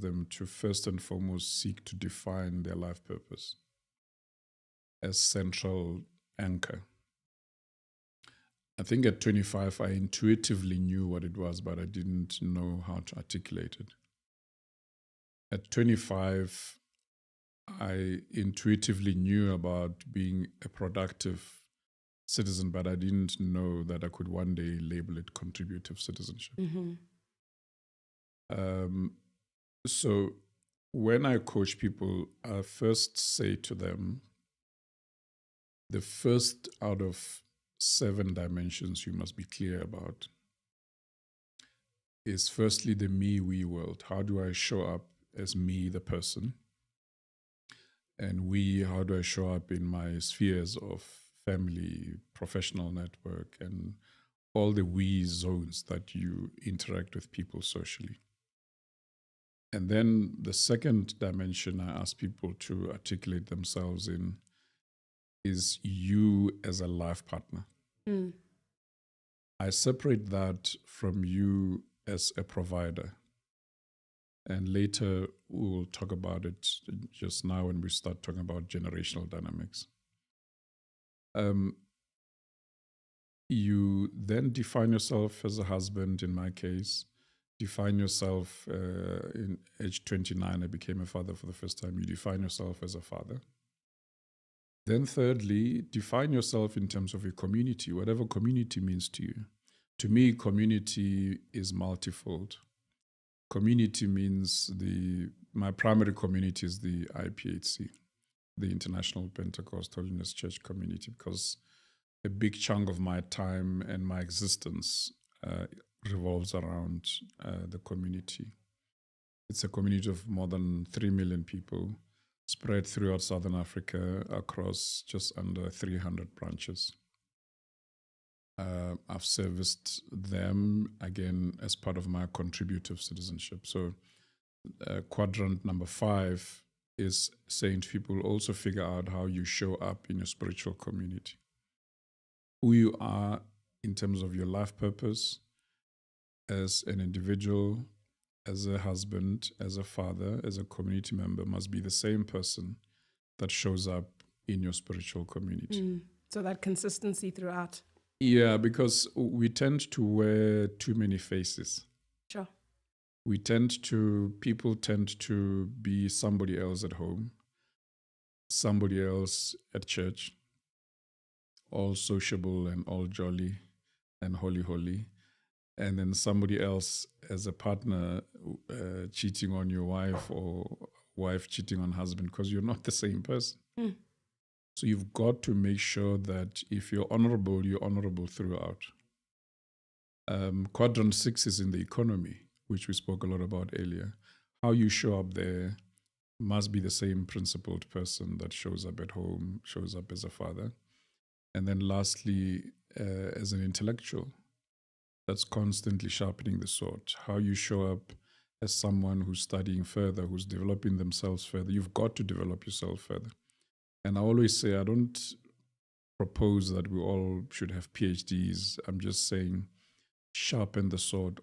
them to first and foremost seek to define their life purpose as central anchor. I think at 25, I intuitively knew what it was, but I didn't know how to articulate it. At 25, I intuitively knew about being a productive citizen, but I didn't know that I could one day label it contributive citizenship. So when I coach people, I first say to them, the first out of 7 dimensions you must be clear about is firstly the me, we world. How do I show up as me, the person? And we, how do I show up in my spheres of family, professional network, and all the we zones that you interact with people socially. And then the second dimension I ask people to articulate themselves in is you as a life partner. I separate that from you as a provider. And later we'll talk about it just now when we start talking about generational dynamics. You then define yourself as a husband, in my case. Define yourself in age 29, I became a father for the first time. You define yourself as a father. Then thirdly, define yourself in terms of a community, whatever community means to you. To me, community is multifold. Community means my primary community is the IPHC, the International Pentecostal Holiness Church community, because a big chunk of my time and my existence revolves around the community. It's a community of more than 3 million people spread throughout Southern Africa across just under 300 branches. I've serviced them, again, as part of my contributive citizenship. So quadrant number 5 is saying to people, also figure out how you show up in your spiritual community. Who you are in terms of your life purpose as an individual, as a husband, as a father, as a community member must be the same person that shows up in your spiritual community. So that consistency throughout. Yeah, because we tend to wear too many faces. Sure. People tend to be somebody else at home, somebody else at church, all sociable and all jolly and holy. And then somebody else as a partner cheating on your wife or wife cheating on husband, because you're not the same person. So you've got to make sure that if you're honorable throughout. Quadrant 6 is in the economy, which we spoke a lot about earlier. How you show up there must be the same principled person that shows up at home, shows up as a father. And then lastly, as an intellectual, that's constantly sharpening the sword. How you show up as someone who's studying further, who's developing themselves further. You've got to develop yourself further. And I always say, I don't propose that we all should have PhDs. I'm just saying, sharpen the sword